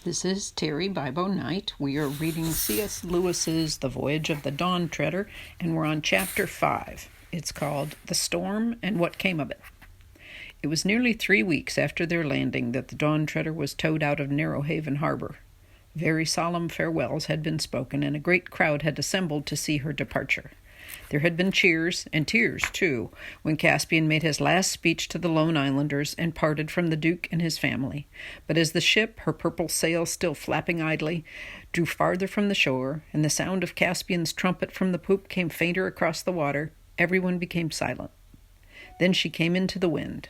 This is Terry Bibo Knight. We are reading C.S. Lewis's The Voyage of the Dawn Treader, and we're on Chapter 5. It's called The Storm and What Came of It. It was nearly 3 weeks after their landing that the Dawn Treader was towed out of Narrow Haven Harbor. Very solemn farewells had been spoken, and a great crowd had assembled to see her departure. There had been cheers, and tears, too, when Caspian made his last speech to the Lone Islanders and parted from the Duke and his family. But as the ship, her purple sails still flapping idly, drew farther from the shore, and the sound of Caspian's trumpet from the poop came fainter across the water, everyone became silent. Then she came into the wind.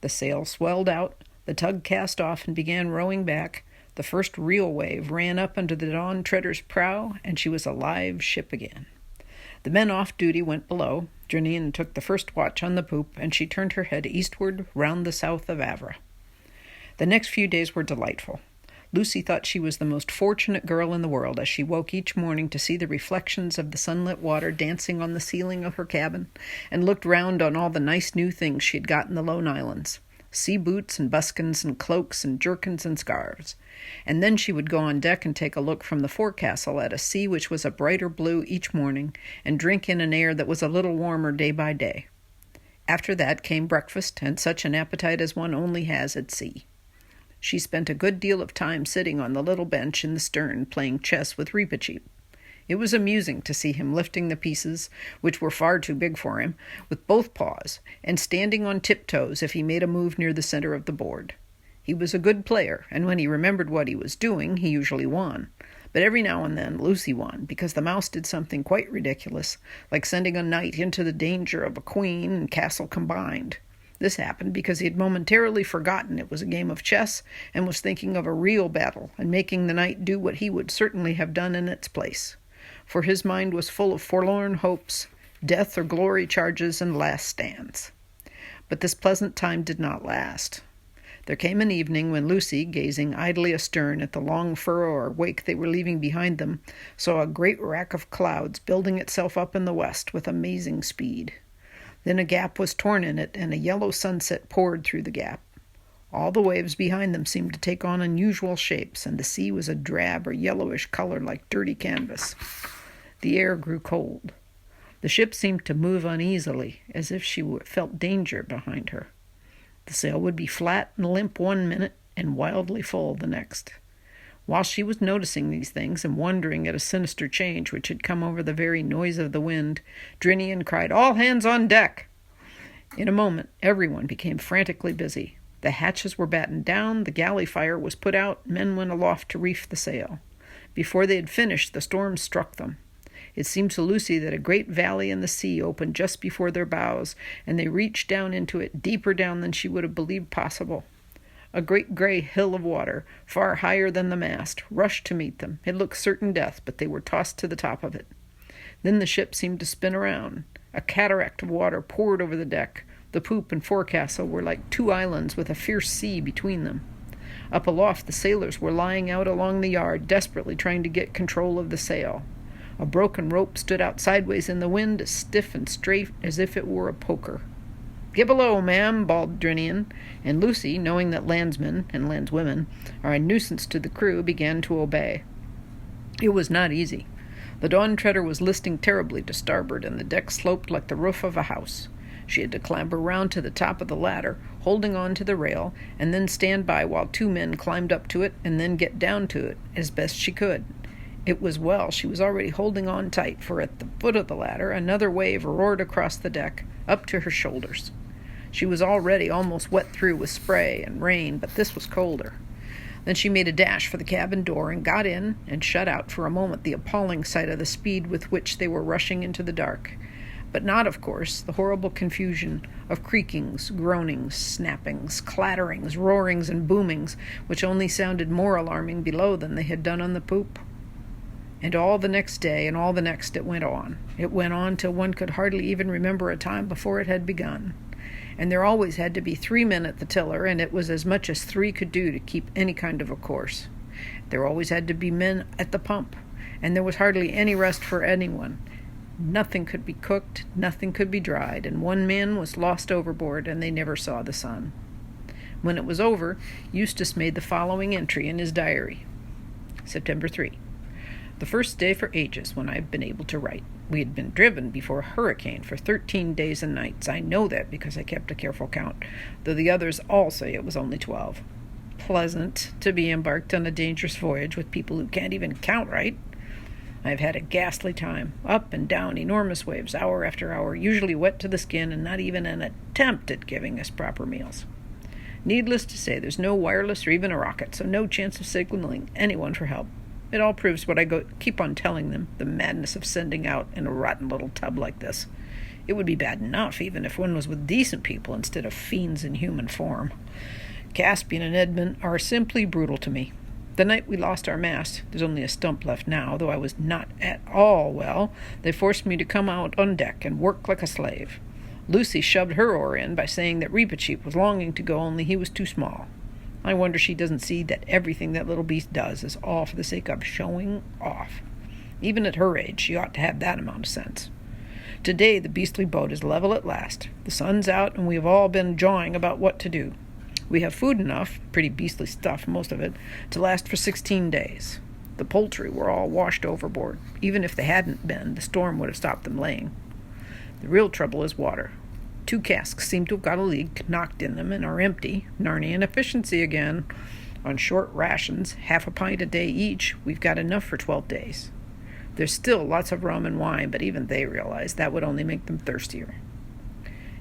The sail swelled out, the tug cast off and began rowing back. The first real wave ran up under the Dawn Treader's prow, and she was a live ship again. The men off duty went below. Drinian took the first watch on the poop, and she turned her head eastward round the south of Havre. The next few days were delightful. Lucy thought she was the most fortunate girl in the world as she woke each morning to see the reflections of the sunlit water dancing on the ceiling of her cabin, and looked round on all the nice new things she had got in the Lone Islands. Sea boots and buskins and cloaks and jerkins and scarves. And then she would go on deck and take a look from the forecastle at a sea which was a brighter blue each morning, and drink in an air that was a little warmer day by day. After that came breakfast, and such an appetite as one only has at sea. She spent a good deal of time sitting on the little bench in the stern playing chess with Reepicheep. It was amusing to see him lifting the pieces, which were far too big for him, with both paws, and standing on tiptoes if he made a move near the center of the board. He was a good player, and when he remembered what he was doing, he usually won. But every now and then Lucy won, because the mouse did something quite ridiculous, like sending a knight into the danger of a queen and castle combined. This happened because he had momentarily forgotten it was a game of chess, and was thinking of a real battle, and making the knight do what he would certainly have done in its place. For his mind was full of forlorn hopes, death or glory charges, and last stands. But this pleasant time did not last. There came an evening when Lucy, gazing idly astern at the long furrow or wake they were leaving behind them, saw a great rack of clouds building itself up in the west with amazing speed. Then a gap was torn in it, and a yellow sunset poured through the gap. All the waves behind them seemed to take on unusual shapes, and the sea was a drab or yellowish color like dirty canvas. The air grew cold. The ship seemed to move uneasily, as if she felt danger behind her. The sail would be flat and limp 1 minute and wildly full the next. While she was noticing these things and wondering at a sinister change which had come over the very noise of the wind, Drinian cried, "All hands on deck!" In a moment, everyone became frantically busy. The hatches were battened down, the galley fire was put out, men went aloft to reef the sail. Before they had finished, the storm struck them. It seemed to Lucy that a great valley in the sea opened just before their bows, and they reached down into it, deeper down than she would have believed possible. A great gray hill of water, far higher than the mast, rushed to meet them. It looked certain death, but they were tossed to the top of it. Then the ship seemed to spin around. A cataract of water poured over the deck. The poop and forecastle were like two islands with a fierce sea between them. Up aloft, the sailors were lying out along the yard, desperately trying to get control of the sail. A broken rope stood out sideways in the wind, as stiff and straight as if it were a poker. "Get below, ma'am," bawled Drinian, and Lucy, knowing that landsmen and landswomen are a nuisance to the crew, began to obey. It was not easy. The Dawn Treader was listing terribly to starboard, and the deck sloped like the roof of a house. She had to clamber round to the top of the ladder, holding on to the rail, and then stand by while 2 men climbed up to it and then get down to it as best she could. It was well she was already holding on tight, for at the foot of the ladder another wave roared across the deck, up to her shoulders. She was already almost wet through with spray and rain, but this was colder. Then she made a dash for the cabin door and got in and shut out for a moment the appalling sight of the speed with which they were rushing into the dark. But not, of course, the horrible confusion of creakings, groanings, snappings, clatterings, roarings, and boomings, which only sounded more alarming below than they had done on the poop. And all the next day and all the next it went on. It went on till one could hardly even remember a time before it had begun. And there always had to be 3 men at the tiller, and it was as much as 3 could do to keep any kind of a course. There always had to be men at the pump, and there was hardly any rest for anyone. Nothing could be cooked, nothing could be dried, and 1 man was lost overboard, and they never saw the sun. When it was over, Eustace made the following entry in his diary. September 3. The first day for ages when I've been able to write. We had been driven before a hurricane for 13 days and nights. I know that because I kept a careful count, though the others all say it was only 12. Pleasant to be embarked on a dangerous voyage with people who can't even count right. I've had a ghastly time, up and down enormous waves, hour after hour, usually wet to the skin and not even an attempt at giving us proper meals. Needless to say, there's no wireless or even a rocket, so no chance of signaling anyone for help. It all proves what I keep on telling them, the madness of sending out in a rotten little tub like this. It would be bad enough, even if one was with decent people instead of fiends in human form. Caspian and Edmund are simply brutal to me. The night we lost our mast, there's only a stump left now, though I was not at all well, they forced me to come out on deck and work like a slave. Lucy shoved her oar in by saying that Reepicheep was longing to go, only he was too small. I wonder she doesn't see that everything that little beast does is all for the sake of showing off. Even at her age, she ought to have that amount of sense. Today, the beastly boat is level at last. The sun's out, and we have all been jawing about what to do. We have food enough, pretty beastly stuff, most of it, to last for 16 days. The poultry were all washed overboard. Even if they hadn't been, the storm would have stopped them laying. The real trouble is water. 2 casks seem to have got a leak knocked in them and are empty. Narnian efficiency again. On short rations, half a pint a day each, we've got enough for 12 days. There's still lots of rum and wine, but even they realize that would only make them thirstier.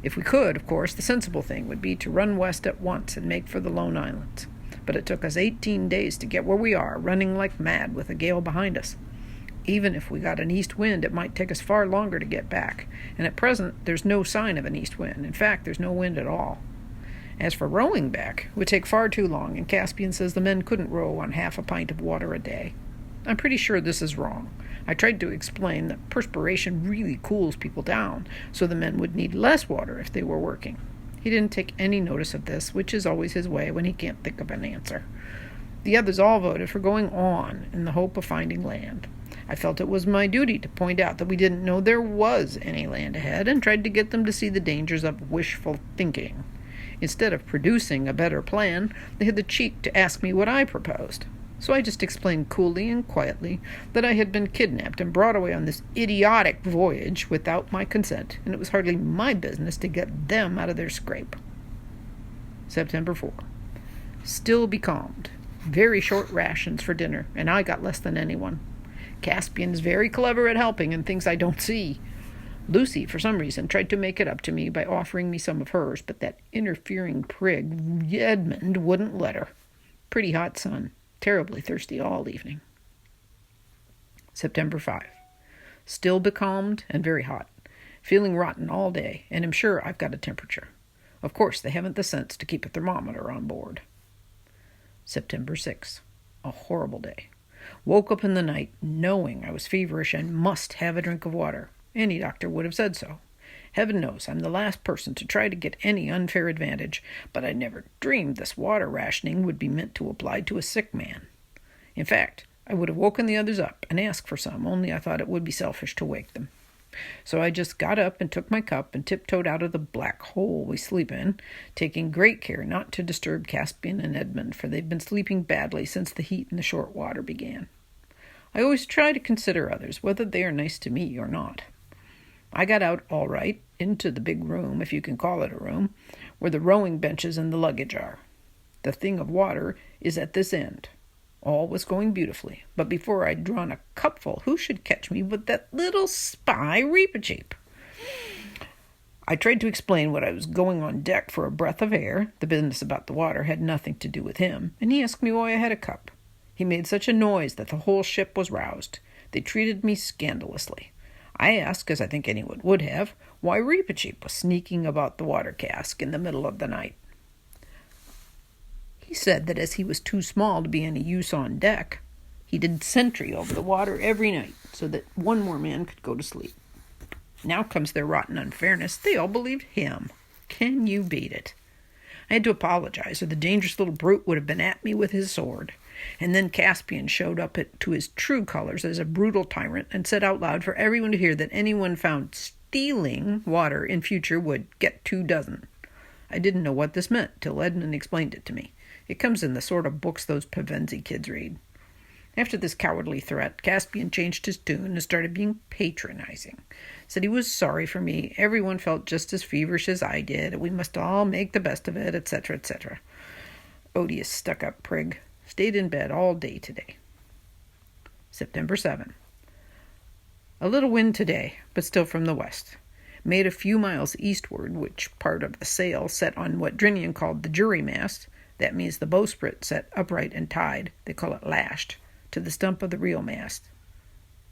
If we could, of course, the sensible thing would be to run west at once and make for the Lone Islands. But it took us 18 days to get where we are, running like mad with a gale behind us. Even if we got an east wind, it might take us far longer to get back, and at present there's no sign of an east wind. In fact, there's no wind at all. As for rowing back, it would take far too long, and Caspian says the men couldn't row on half a pint of water a day. I'm pretty sure this is wrong. I tried to explain that perspiration really cools people down, so the men would need less water if they were working. He didn't take any notice of this, which is always his way when he can't think of an answer. The others all voted for going on in the hope of finding land. I felt it was my duty to point out that we didn't know there was any land ahead and tried to get them to see the dangers of wishful thinking. Instead of producing a better plan, they had the cheek to ask me what I proposed. So I just explained coolly and quietly that I had been kidnapped and brought away on this idiotic voyage without my consent, and it was hardly my business to get them out of their scrape. September 4. Still becalmed. Very short rations for dinner, and I got less than anyone. Caspian's very clever at helping and things I don't see. Lucy, for some reason, tried to make it up to me by offering me some of hers, but that interfering prig, Edmund, wouldn't let her. Pretty hot sun. Terribly thirsty all evening. September 5. Still becalmed and very hot. Feeling rotten all day, and am sure I've got a temperature. Of course, they haven't the sense to keep a thermometer on board. September 6. A horrible day. Woke up in the night knowing I was feverish and must have a drink of water. Any doctor would have said so. Heaven knows I'm the last person to try to get any unfair advantage, but I never dreamed this water rationing would be meant to apply to a sick man. In fact, I would have woken the others up and asked for some, only I thought it would be selfish to wake them. So I just got up and took my cup and tiptoed out of the black hole we sleep in, taking great care not to disturb Caspian and Edmund, for they've been sleeping badly since the heat in the short water began. I always try to consider others, whether they are nice to me or not. I got out all right, into the big room, if you can call it a room, where the rowing benches and the luggage are. The thing of water is at this end. All was going beautifully, but before I'd drawn a cupful, who should catch me but that little spy Reepicheep? I tried to explain what I was going on deck for a breath of air. The business about the water had nothing to do with him, and he asked me why I had a cup. He made such a noise that the whole ship was roused. They treated me scandalously. I asked, as I think anyone would have, why Reepicheep was sneaking about the water cask in the middle of the night. He said that as he was too small to be any use on deck, he did sentry over the water every night so that one more man could go to sleep. Now comes their rotten unfairness. They all believed him. Can you beat it? I had to apologize, or the dangerous little brute would have been at me with his sword. And then Caspian showed up to his true colors as a brutal tyrant and said out loud for everyone to hear that anyone found stealing water in future would get 2 dozen. I didn't know what this meant till Edmund explained it to me. It comes in the sort of books those Pevensie kids read. After this cowardly threat, Caspian changed his tune and started being patronizing. Said he was sorry for me, everyone felt just as feverish as I did, we must all make the best of it, etc., etc. Odious stuck-up prig. Stayed in bed all day today. September 7. A little wind today, but still from the west. Made a few miles eastward, which part of the sail set on what Drinian called the jury mast, that means the bowsprit set upright and tied, they call it lashed, to the stump of the real mast.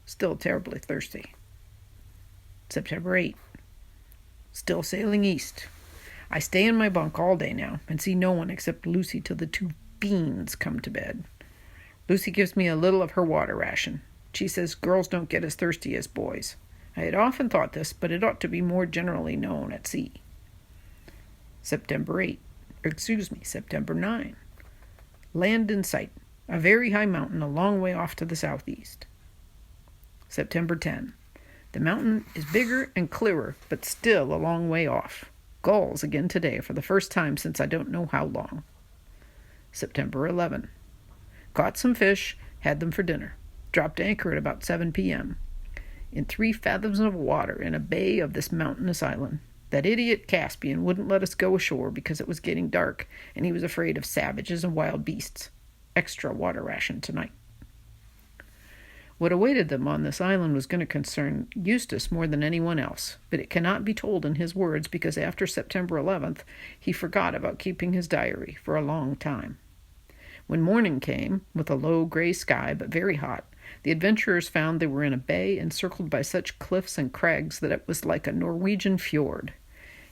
Still terribly thirsty. September 8. Still sailing east. I stay in my bunk all day now and see no one except Lucy till the two fiends come to bed. Lucy gives me a little of her water ration. She says girls don't get as thirsty as boys. I had often thought this, but it ought to be more generally known at sea. September 9. Land in sight. A very high mountain a long way off to the southeast. September 10. The mountain is bigger and clearer, but still a long way off. Gulls again today for the first time since I don't know how long. September 11. Caught some fish, had them for dinner. Dropped anchor at about 7 p.m. in 3 fathoms of water in a bay of this mountainous island. That idiot Caspian wouldn't let us go ashore because it was getting dark, and he was afraid of savages and wild beasts. Extra water ration tonight. What awaited them on this island was going to concern Eustace more than anyone else, but it cannot be told in his words because after September 11th, he forgot about keeping his diary for a long time. When morning came, with a low gray sky but very hot, the adventurers found they were in a bay encircled by such cliffs and crags that it was like a Norwegian fjord.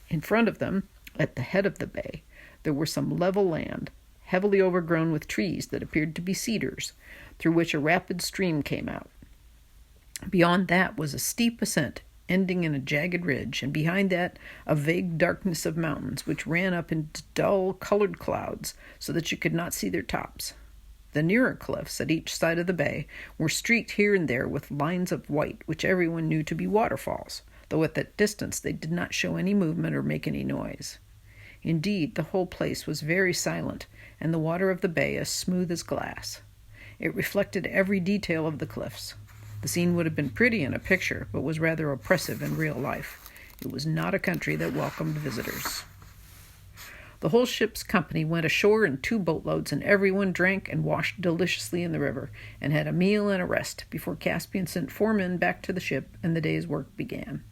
In front of them, at the head of the bay, there were some level land, heavily overgrown with trees that appeared to be cedars, through which a rapid stream came out. Beyond that was a steep ascent, ending in a jagged ridge, and behind that a vague darkness of mountains, which ran up into dull, colored clouds, so that you could not see their tops. The nearer cliffs at each side of the bay were streaked here and there with lines of white, which everyone knew to be waterfalls, though at that distance they did not show any movement or make any noise. Indeed, the whole place was very silent, and the water of the bay as smooth as glass. It reflected every detail of the cliffs. The scene would have been pretty in a picture, but was rather oppressive in real life. It was not a country that welcomed visitors. The whole ship's company went ashore in 2 boatloads, and everyone drank and washed deliciously in the river, and had a meal and a rest before Caspian sent 4 men back to the ship, and the day's work began.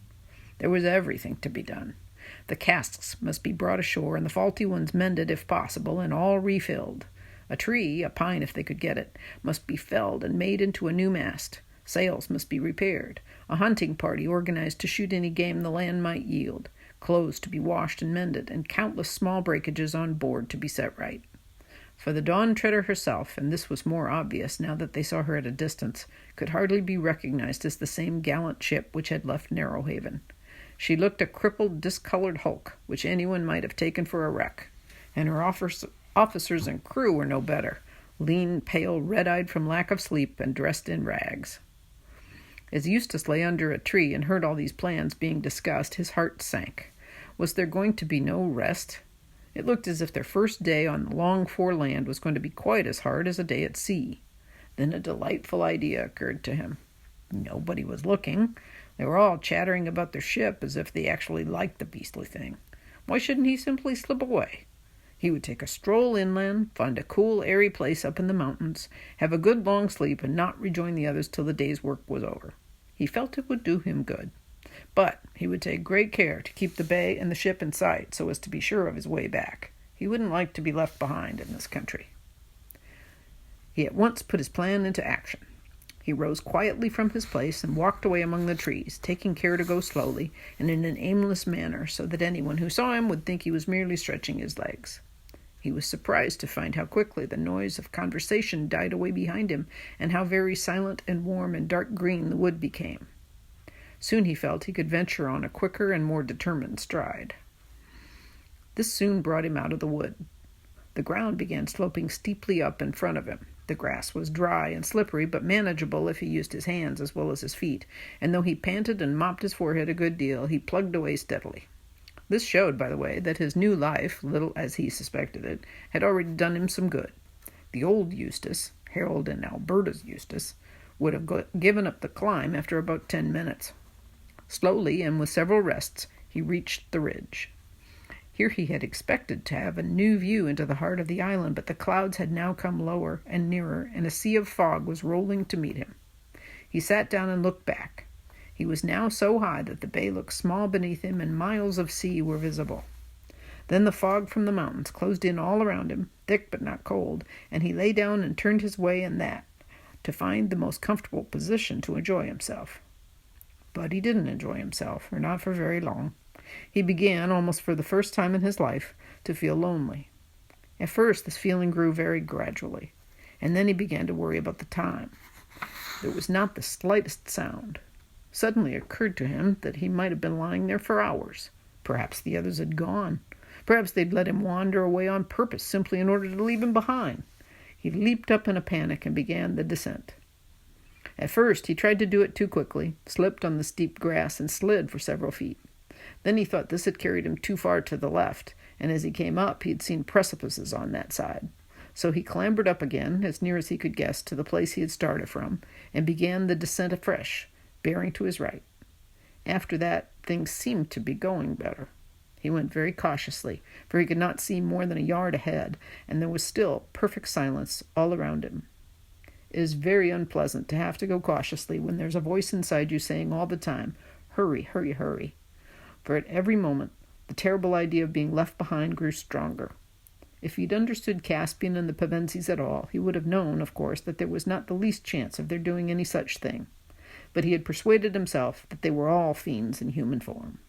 There was everything to be done. The casks must be brought ashore, and the faulty ones mended if possible, and all refilled. A tree, a pine if they could get it, must be felled and made into a new mast. Sails must be repaired. A hunting party organized to shoot any game the land might yield. Clothes to be washed and mended, and countless small breakages on board to be set right. For the Dawn Treader herself, and this was more obvious now that they saw her at a distance, could hardly be recognized as the same gallant ship which had left Narrowhaven. She looked a crippled, discolored hulk, which anyone might have taken for a wreck, and her officers and crew were no better, lean, pale, red-eyed from lack of sleep, and dressed in rags. As Eustace lay under a tree and heard all these plans being discussed, his heart sank. Was there going to be no rest? It looked as if their first day on the long foreland was going to be quite as hard as a day at sea. Then a delightful idea occurred to him. Nobody was looking. They were all chattering about their ship as if they actually liked the beastly thing. Why shouldn't he simply slip away? He would take a stroll inland, find a cool, airy place up in the mountains, have a good long sleep, and not rejoin the others till the day's work was over. He felt it would do him good. But he would take great care to keep the bay and the ship in sight so as to be sure of his way back. He wouldn't like to be left behind in this country. He at once put his plan into action. He rose quietly from his place and walked away among the trees, taking care to go slowly and in an aimless manner so that anyone who saw him would think he was merely stretching his legs. He was surprised to find how quickly the noise of conversation died away behind him, and how very silent and warm and dark green the wood became. Soon he felt he could venture on a quicker and more determined stride. This soon brought him out of the wood. The ground began sloping steeply up in front of him. The grass was dry and slippery, but manageable if he used his hands as well as his feet, and though he panted and mopped his forehead a good deal, he plugged away steadily. This showed, by the way, that his new life, little as he suspected it, had already done him some good. The old Eustace Harold and Alberta's Eustace, would have given up the climb after about 10 minutes. Slowly, and with several rests, he reached the ridge. Here he had expected to have a new view into the heart of the island, but the clouds had now come lower and nearer, and a sea of fog was rolling to meet him. He sat down and looked back. He was now so high that the bay looked small beneath him, and miles of sea were visible. Then the fog from the mountains closed in all around him, thick but not cold, and he lay down and turned his way in that, to find the most comfortable position to enjoy himself. But he didn't enjoy himself, or not for very long. He began, almost for the first time in his life, to feel lonely. At first, this feeling grew very gradually, and then he began to worry about the time. There was not the slightest sound. Suddenly it occurred to him that he might have been lying there for hours. Perhaps the others had gone. Perhaps they'd let him wander away on purpose, simply in order to leave him behind. He leaped up in a panic and began the descent. At first, he tried to do it too quickly, slipped on the steep grass, and slid for several feet. Then he thought this had carried him too far to the left, and as he came up, he had seen precipices on that side. So he clambered up again, as near as he could guess, to the place he had started from, and began the descent afresh, bearing to his right. After that, things seemed to be going better. He went very cautiously, for he could not see more than a yard ahead, and there was still perfect silence all around him. It is very unpleasant to have to go cautiously when there's a voice inside you saying all the time, "Hurry, hurry, hurry." For at every moment, the terrible idea of being left behind grew stronger. If he'd understood Caspian and the Pevensies at all, he would have known, of course, that there was not the least chance of their doing any such thing. But he had persuaded himself that they were all fiends in human form.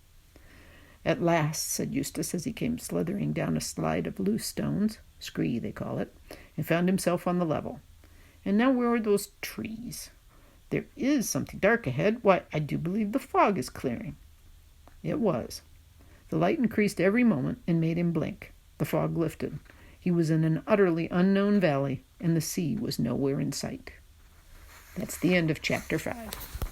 "At last," said Eustace, as he came slithering down a slide of loose stones, scree they call it, and found himself on the level. "And now where are those trees? There is something dark ahead. Why, I do believe the fog is clearing." It was. The light increased every moment and made him blink. The fog lifted. He was in an utterly unknown valley, and the sea was nowhere in sight. That's the end of chapter 5.